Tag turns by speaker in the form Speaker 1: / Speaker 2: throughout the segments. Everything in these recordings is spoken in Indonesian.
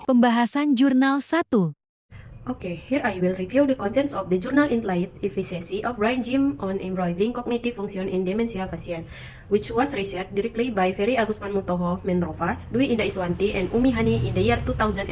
Speaker 1: Pembahasan Jurnal 1.
Speaker 2: Okay, here I will review the contents of the journal entitled Efficacy of Brain Gym on Improving Cognitive Function in Dementia Patient, which was researched directly by Ferry Agusman Mutoho Mendrova, Dwi Indah Iswanti, and Umi Hani in the year 2020.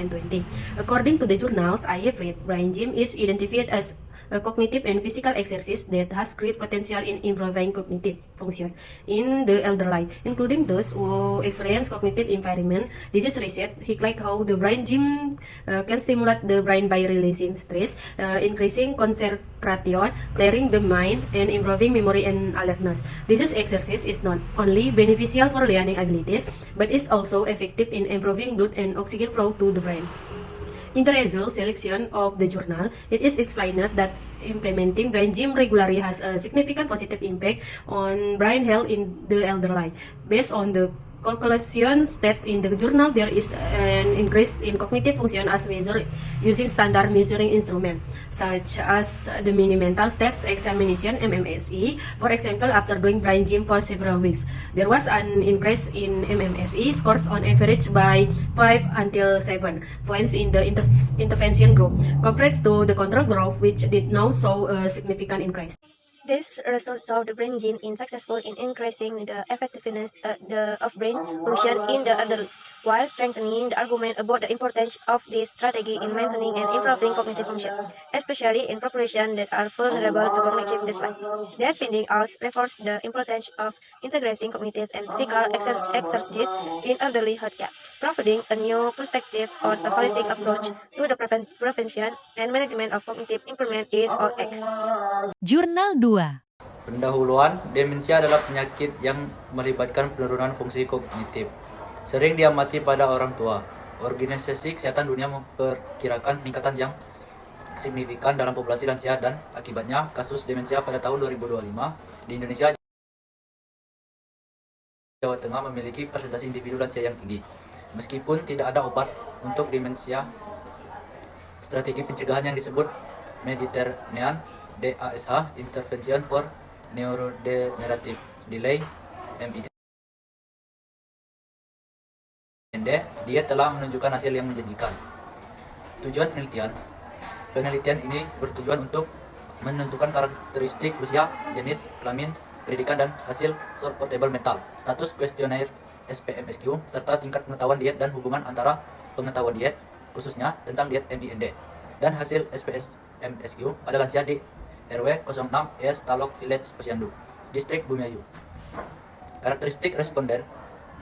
Speaker 2: According to the journals I have read, Brain Gym is identified as a cognitive and physical exercise that has great potential in improving cognitive function in the elderly, including those who experience cognitive impairment. This is research highlight how the brain gym can stimulate the brain by releasing stress, increasing concentration, clearing the mind, and improving memory and alertness. This exercise is not only beneficial for learning abilities, but is also effective in improving blood and oxygen flow to the brain. In the result selection of the journal, it is explained that implementing brain gym regularly has a significant positive impact on brain health in the elderly. Based on the calculations that in the journal, there is an increase in cognitive function as measured using standard measuring instrument, such as the mini mental states examination (MMSE). For example, after doing brain gym for several weeks, there was an increase in MMSE scores on average by 5 until 7 points in the intervention group, compared to the control group, which did not show a significant increase.
Speaker 3: This results show the brain gym is successful in increasing the effectiveness of brain function in the elderly, while strengthening the argument about the importance of this strategy in maintaining and improving cognitive function, especially in populations that are vulnerable to cognitive decline. This finding also reinforces the importance of integrating cognitive and physical exercises in elderly healthcare, providing a new perspective on a holistic approach to the prevention and management of cognitive impairment in old age.
Speaker 1: Jurnal 2.
Speaker 4: Pendahuluan, demensia adalah penyakit yang melibatkan penurunan fungsi kognitif. Sering diamati pada orang tua. Organisasi Kesehatan Dunia memperkirakan peningkatan yang signifikan dalam populasi lansia dan akibatnya kasus demensia pada tahun 2025 di Indonesia. Jawa Tengah memiliki persentase individu lansia yang tinggi. Meskipun tidak ada obat untuk demensia, strategi pencegahan yang disebut Mediterranean DASH Intervention for Neurodegenerative Delay (MIND) dia telah menunjukkan hasil yang menjanjikan. Tujuan penelitian ini bertujuan untuk menentukan karakteristik usia, jenis kelamin, pendidikan, dan hasil short portable mental, status kuesioner SPMSQ, serta tingkat pengetahuan diet dan hubungan antara pengetahuan diet, khususnya tentang diet MIND, dan hasil SPMSQ pada lansia di RW 06 S Talok Village Posyandu, Distrik Bumiayu. Karakteristik responden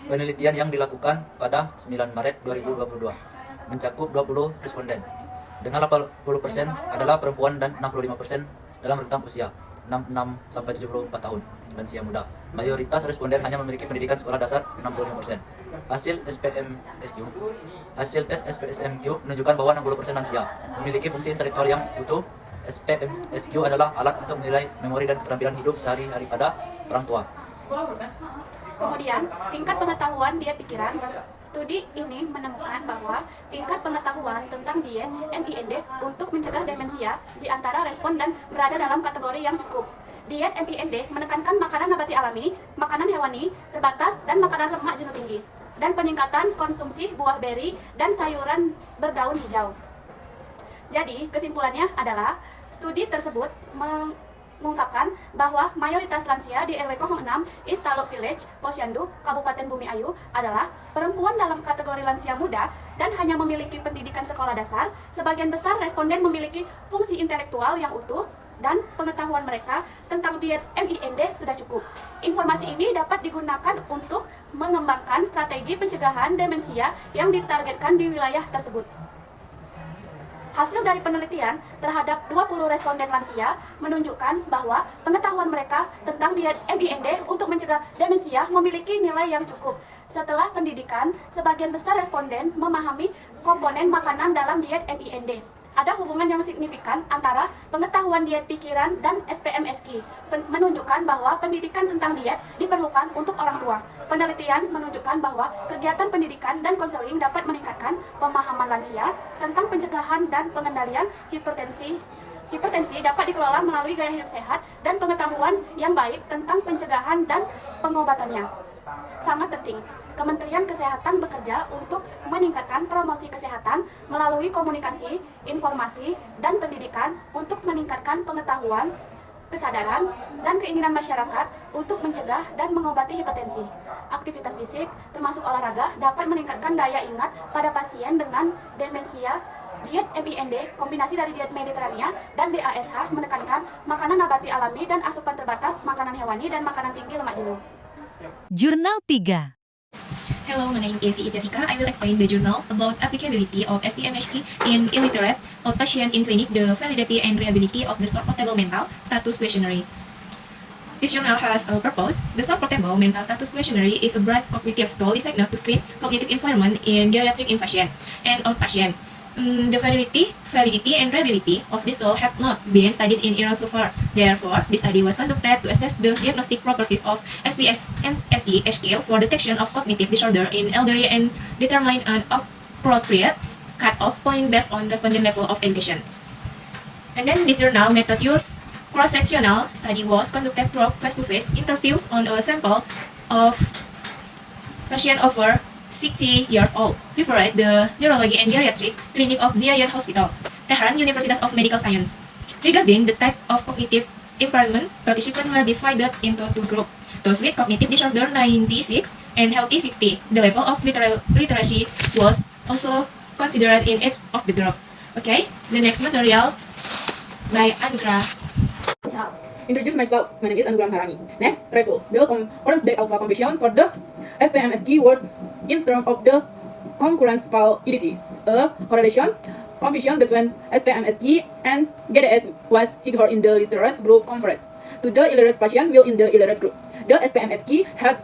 Speaker 4: penelitian yang dilakukan pada 9 Maret 2022 mencakup 20 responden, dengan 80% adalah perempuan dan 65% dalam rentang usia 66-74 tahun, lansia muda. Mayoritas responden hanya memiliki pendidikan sekolah dasar 65%. Hasil tes SPMSQ menunjukkan bahwa 60% lansia memiliki fungsi intelektual yang utuh. SPMSQ adalah alat untuk menilai memori dan keterampilan hidup sehari-hari pada orang tua.
Speaker 5: Kemudian, tingkat pengetahuan diet pikiran. Studi ini menemukan bahwa tingkat pengetahuan tentang diet MIND untuk mencegah demensia di antara responden berada dalam kategori yang cukup. Diet MIND menekankan makanan nabati alami, makanan hewani, terbatas, dan makanan lemak jenuh tinggi, dan peningkatan konsumsi buah beri dan sayuran berdaun hijau. Jadi, kesimpulannya adalah studi tersebut mengungkapkan bahwa mayoritas lansia di RW 06 East Talok Village, Posyandu, Kabupaten Bumiayu adalah perempuan dalam kategori lansia muda dan hanya memiliki pendidikan sekolah dasar. Sebagian besar responden memiliki fungsi intelektual yang utuh dan pengetahuan mereka tentang diet MIND sudah cukup. Informasi ini dapat digunakan untuk mengembangkan strategi pencegahan demensia yang ditargetkan di wilayah tersebut. Hasil dari penelitian terhadap 20 responden lansia menunjukkan bahwa pengetahuan mereka tentang diet MIND untuk mencegah demensia memiliki nilai yang cukup. Setelah pendidikan, sebagian besar responden memahami komponen makanan dalam diet MIND. Ada hubungan yang signifikan antara pengetahuan diet pikiran dan SPMSQ, menunjukkan bahwa pendidikan tentang diet diperlukan untuk orang tua. Penelitian menunjukkan bahwa kegiatan pendidikan dan konseling dapat meningkatkan pemahaman lansia tentang pencegahan dan pengendalian hipertensi. Hipertensi dapat dikelola melalui gaya hidup sehat dan pengetahuan yang baik tentang pencegahan dan pengobatannya. Sangat penting. Kementerian Kesehatan bekerja untuk meningkatkan promosi kesehatan melalui komunikasi, informasi, dan pendidikan untuk meningkatkan pengetahuan, kesadaran, dan keinginan masyarakat untuk mencegah dan mengobati hipertensi. Aktivitas fisik, termasuk olahraga, dapat meningkatkan daya ingat pada pasien dengan demensia. Diet MIND, kombinasi dari diet Mediterania dan DASH, menekankan makanan nabati alami dan asupan terbatas, makanan hewani, dan makanan tinggi lemak jenuh.
Speaker 1: Jurnal 3.
Speaker 6: Hello, my name is Jessica. I will explain the journal about applicability of SPMHE in illiterate outpatient in clinic, the validity and reliability of the short-portable mental status questionnaire. This journal has a purpose. The short-portable mental status questionnaire is a brief cognitive tool designed to screen cognitive impairment in geriatric inpatient and outpatient. The validity and reliability of this tool have not been studied in Iran so far. Therefore, this study was conducted to assess the diagnostic properties of SPS and SE scale for detection of cognitive disorder in elderly and determine an appropriate cut-off point based on respondent level of education. And then this journal method use cross-sectional study was conducted through face-to-face interviews on a sample of patient over 60 years old, referred the Neurology and Geriatric Clinic of Ziyad Hospital, Tehran University of Medical Science. Regarding the type of cognitive impairment, participants were divided into two groups, those with cognitive disorder 96 and healthy 60. The level of literacy was also considered in each of the group. Okay, the next material by Anugrah.
Speaker 7: Introduce myself. My name is Anugrah Harani. Next, result. The concurrence back alpha confession for the SPMSG words in terms of the concurrence validity. A correlation confession between SPMSG and GDS was ignored in the literates group conference. To the illiterate patient will in the illiterate group. The SPMSG had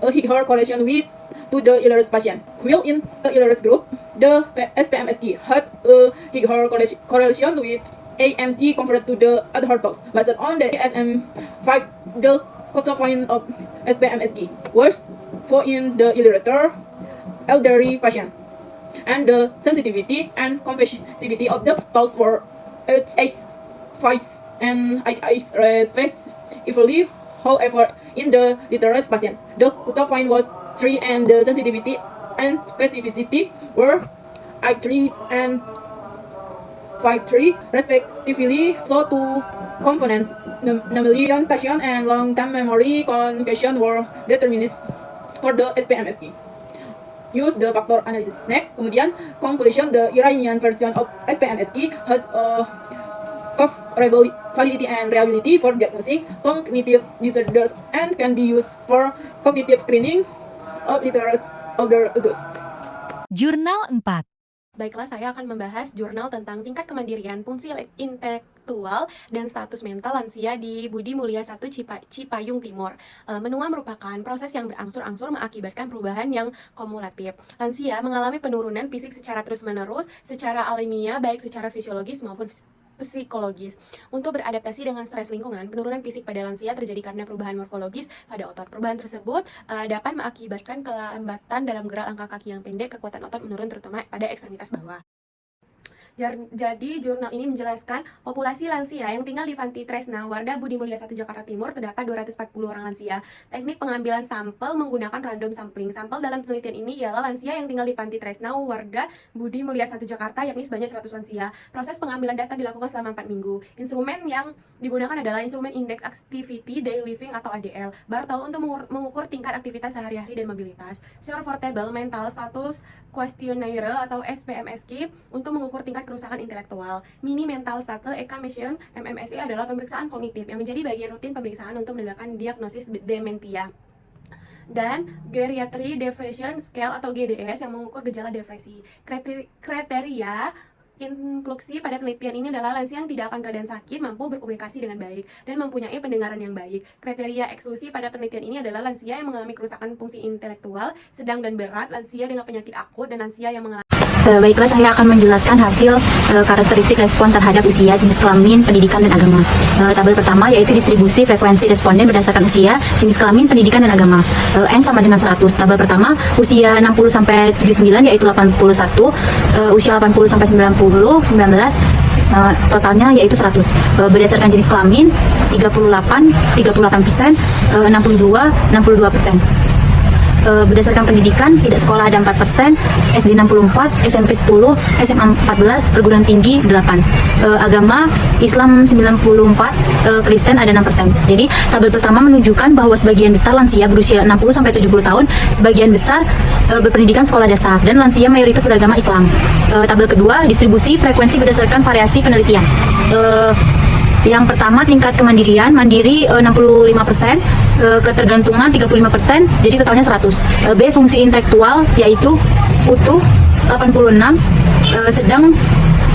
Speaker 7: a ignored correlation with to the illiterate patient. While in the illiterate group, the SPMSG had a ignored correlation with AMT compared to the other talks, based on the SM5, the cutoff point of SPMSG was for in the illiterate elderly patient, and the sensitivity and comprehensivity of the talks were at H5 and H respectively. However, in the literate patient, the cutoff point was 3 and the sensitivity and specificity were I3 and 5.3 respectively. So two components, namely orientation and long-term memory confession, were determined for the SPMSG. Use the factor analysis. Next, kemudian conclusion, the Iranian version of SPMSG has a validity and reliability for diagnosing cognitive disorders and can be used for cognitive screening of literate older adults.
Speaker 1: Jurnal 4.
Speaker 8: Baiklah, saya akan membahas jurnal tentang tingkat kemandirian, fungsi intelektual, dan status mental lansia di Budi Mulia 1 Cipayung Timur. Menua merupakan proses yang berangsur-angsur mengakibatkan perubahan yang kumulatif. Lansia mengalami penurunan fisik secara terus-menerus, secara alamiah, baik secara fisiologis maupun psikologis. Untuk beradaptasi dengan stres lingkungan, penurunan fisik pada lansia terjadi karena perubahan morfologis pada otot. Perubahan tersebut dapat mengakibatkan kelambatan dalam gerak langkah kaki yang pendek, kekuatan otot menurun terutama pada ekstremitas bawah. Jadi, jurnal ini menjelaskan populasi lansia yang tinggal di Fanti Tresna, Wardah Budi Mulia 1 Jakarta Timur terdapat 240 orang lansia. Teknik pengambilan sampel menggunakan random sampling. Sampel dalam penelitian ini ialah lansia yang tinggal di Fanti Tresna, Wardah Budi Mulia 1 Jakarta, yakni sebanyak 100 lansia. Proses pengambilan data dilakukan selama 4 minggu. Instrumen yang digunakan adalah instrumen Index Activity Daily Living atau ADL. Bartol untuk mengukur tingkat aktivitas sehari-hari dan mobilitas. Short Portable Mental Status Questionnaire atau SPMSG untuk mengukur tingkat kerusakan intelektual. Mini Mental Status Examination MMSE adalah pemeriksaan kognitif yang menjadi bagian rutin pemeriksaan untuk menegakkan diagnosis dementia. Dan Geriatric Depression Scale atau GDS yang mengukur gejala depresi. Kriteria inklusi pada penelitian ini adalah lansia yang tidak akan keadaan sakit, mampu berkomunikasi dengan baik, dan mempunyai pendengaran yang baik. Kriteria eksklusi pada penelitian ini adalah lansia yang mengalami kerusakan fungsi intelektual sedang dan berat, lansia dengan penyakit akut, dan lansia yang mengalami
Speaker 9: Baiklah, saya akan menjelaskan hasil karakteristik respon terhadap usia, jenis kelamin, pendidikan, dan agama. Tabel pertama yaitu distribusi frekuensi responden berdasarkan usia, jenis kelamin, pendidikan, dan agama. N sama dengan 100. Tabel pertama, usia 60-79 yaitu 81, usia 80-90, 19, totalnya yaitu 100. Berdasarkan jenis kelamin, 38%, 62%. Berdasarkan pendidikan, tidak sekolah ada 4%, SD 64, SMP 10, SMA 14, perguruan tinggi 8. Agama Islam 94, Kristen ada 6%. Jadi tabel pertama menunjukkan bahwa sebagian besar lansia berusia 60-70 tahun, sebagian besar berpendidikan sekolah dasar, dan lansia mayoritas beragama Islam. Tabel kedua, distribusi frekuensi berdasarkan variasi penelitian. Yang pertama, tingkat kemandirian, mandiri 65%, ketergantungan 35%, jadi totalnya 100. B, fungsi intelektual, yaitu utuh 86, sedang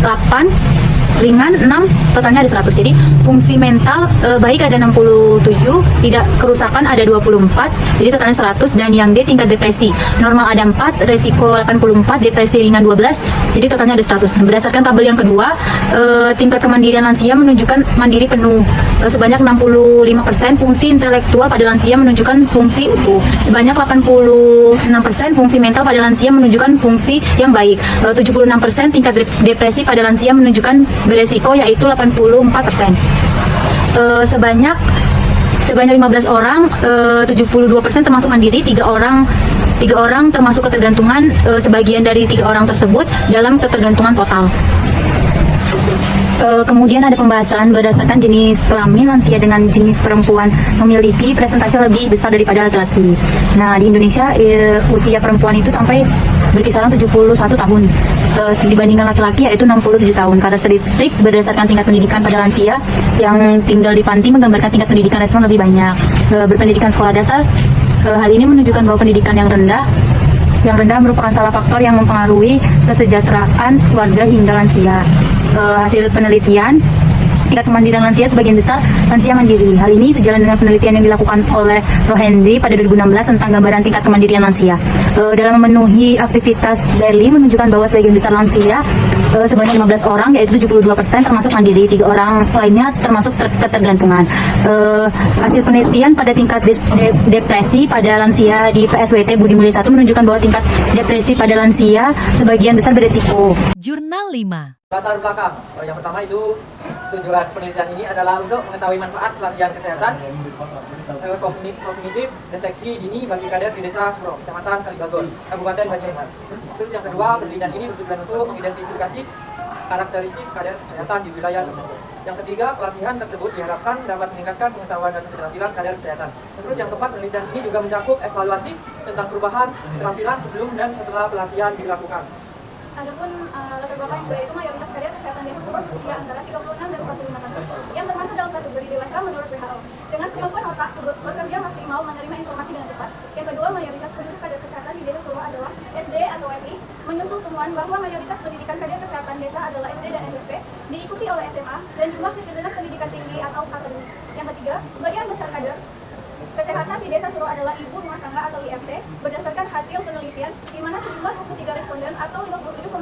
Speaker 9: 8, ringan 6, totalnya ada 100. Jadi fungsi mental baik ada 67, tidak kerusakan ada 24, jadi totalnya 100. Dan yang D, tingkat depresi, normal ada 4, resiko 84, depresi ringan 12, jadi totalnya ada 100. Berdasarkan tabel yang kedua, tingkat kemandirian lansia menunjukkan mandiri penuh sebanyak 65%, fungsi intelektual pada lansia menunjukkan fungsi utuh sebanyak 86%, fungsi mental pada lansia menunjukkan fungsi yang baik 76%, tingkat depresi pada lansia menunjukkan beresiko yaitu 84%. Sebanyak 15 orang, 72% termasuk mandiri, 3 orang termasuk ketergantungan, sebagian dari 3 orang tersebut dalam ketergantungan total. Kemudian ada pembahasan berdasarkan jenis kelamin, lansia dengan jenis perempuan memiliki presentasi lebih besar daripada laki-laki. Nah, di Indonesia usia perempuan itu sampai berkisaran 71 tahun dibandingkan laki-laki yaitu 67 tahun. Karakteristik berdasarkan tingkat pendidikan pada lansia yang tinggal di panti menggambarkan tingkat pendidikan respon lebih banyak. Berpendidikan sekolah dasar, hal ini menunjukkan bahwa pendidikan yang rendah merupakan salah faktor yang mempengaruhi kesejahteraan keluarga hingga lansia. Hasil penelitian, tingkat kemandirian lansia sebagian besar lansia mandiri. Hal ini sejalan dengan penelitian yang dilakukan oleh Rohendri pada 2016 tentang gambaran tingkat kemandirian lansia. Dalam memenuhi aktivitas daily menunjukkan bahwa sebagian besar lansia sebanyak 15 orang yaitu 72% termasuk mandiri, 3 orang lainnya termasuk ketergantungan. Hasil penelitian pada tingkat depresi pada lansia di PSWT Budi Mulia 1 menunjukkan bahwa tingkat depresi pada lansia sebagian besar beresiko.
Speaker 1: Jurnal 5.
Speaker 10: Latar belakang. Yang pertama itu tujuan penelitian ini adalah untuk mengetahui manfaat pelatihan kesehatan kognitif deteksi dini bagi kader di Desa Suro, Kecamatan Kalibagon, Kabupaten Banjarmasin. Terus yang kedua, penelitian ini bertujuan untuk mengidentifikasi karakteristik kader kesehatan di wilayah tersebut. Yang ketiga, pelatihan tersebut diharapkan dapat meningkatkan pengetahuan dan keterampilan kader kesehatan. Terus yang keempat, penelitian ini juga mencakup evaluasi tentang perubahan keterampilan sebelum dan setelah pelatihan dilakukan.
Speaker 5: Adapun latar belakang kedua itu mayoritas kader kesehatan Desa Suro berusia antara 36 dan 45 tahun yang termasuk dalam kategori dewasa menurut WHO. Dengan kemampuan otak bekerja maksimal menerima informasi dengan cepat. Yang kedua, mayoritas penduduk kader kesehatan di Desa Suro adalah SD atau MI. Menyusul temuan bahwa mayoritas pendidikan kader kesehatan desa adalah SD dan SMP, diikuti oleh SMA dan jumlah kecenderungan pendidikan tinggi atau akademik. Yang ketiga, sebagian besar kader kesehatan di Desa Suro adalah ibu rumah tangga atau IRT berdasarkan hasil penelitian di mana sejumlah 23 responden atau 57,5%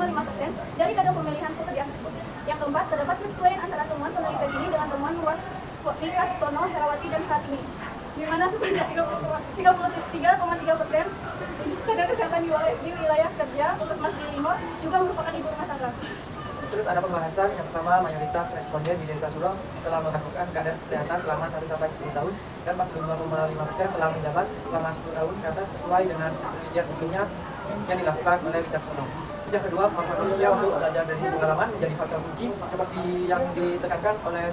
Speaker 5: dari kadar pemilihan pekerjaan tersebut. Yang keempat, terdapat persesuaian antara temuan penelitian ini dengan temuan luas Wikas, Sono, Herawati, dan Fatimi, di mana sebanyak 33,3% kader kesehatan di wilayah kerja Puskesmas di Limor juga merupakan ibu rumah tangga.
Speaker 10: Terus ada pembahasan yang pertama, mayoritas responden di Desa Suro telah melakukan kader kesehatan selama 1-10 tahun dan 45,5% telah menjabat selama 10 tahun ke atas sesuai dengan penelitian sebelumnya yang dilakukan oleh Wicaksono. Yang kedua, kemampuan usia untuk belajar dari pengalaman menjadi faktor kunci seperti yang ditekankan oleh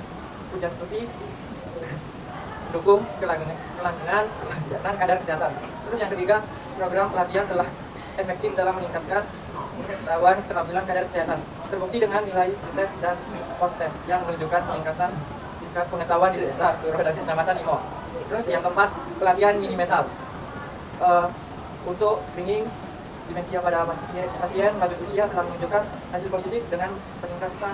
Speaker 10: Puja Stuti mendukung kelanggengan kader kesehatan. Terus yang ketiga, program pelatihan telah efektif dalam meningkatkan pengetahuan keterampilan kader kesehatan. Terbukti dengan nilai tes dan post test yang menunjukkan peningkatan tingkat pengetahuan di Desa Suro dan Kecamatan Limor. Terus yang keempat, pelatihan mini metal untuk screening demensia pada pasien lanjut usia telah menunjukkan hasil positif dengan peningkatan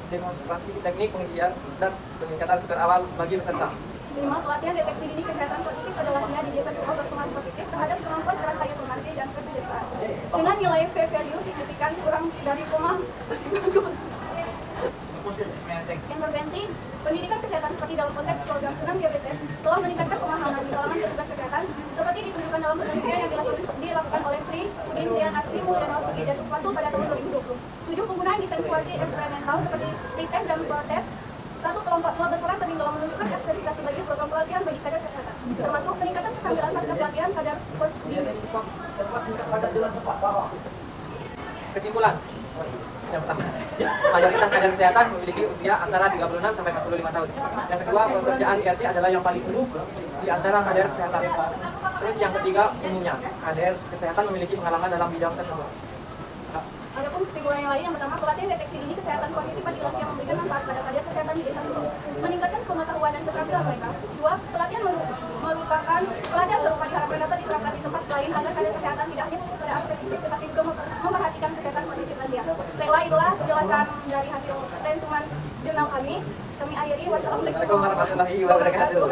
Speaker 10: demonstrasi teknik pengisian dan peningkatan sukar awal bagi peserta.
Speaker 5: 5. Pelatihan deteksi dini kesehatan kognitif pada lansia di Desa Suro berpengaruh positif terhadap kemampuan kerangka informasi dan kesejahteraan dengan nilai p-value signifikan kurang dari Intervensi pendidikan kesehatan seperti dalam konteks program senam diabetes telah meningkatkan pemahaman di kalangan petugas kesehatan seperti ditunjukkan dalam penelitian yang dilakukan oleh Sri Udintian Asri Mulyana Sugi dan Uswatu pada tahun 2020. 7. Penggunaan desain simulasi eksperimental seperti pretest dan protest satu kelompok telah berperan penting dalam menunjukkan eksperimentasi bagi program pelatihan bagi kader kesehatan, termasuk peningkatan keterampilan pasca pelatihan kader
Speaker 10: Kesimpulan. Yang pertama, mayoritas kader kesehatan memiliki usia antara 36 sampai 45 tahun. Yang kedua, pekerjaan IRT adalah yang paling umum di antara kader kesehatan. Terus yang ketiga, umumnya kader kesehatan memiliki pengalaman dalam bidang tersebut.
Speaker 5: Adapun kesimpulan yang lain, yang pertama, pelatihan deteksi dini kesehatan kognitif bagi lansia memberikan manfaat pada kader kesehatan di desa Sulung, meningkatkan pengetahuan dan keterampilan mereka. Dua, pelatihan merupakan pelatihan serupa diharapkan dapat diterapkan di tempat lain agar kader kesehatan tidak hanya fokus pada aspek fisik tetapi juga memperhatikan kesehatan kognitif lansia. Baiklah, itulah penjelasan dari hasil rentuman jurnal kami. Kami akhiri. Wassalamualaikum warahmatullahi wabarakatuh.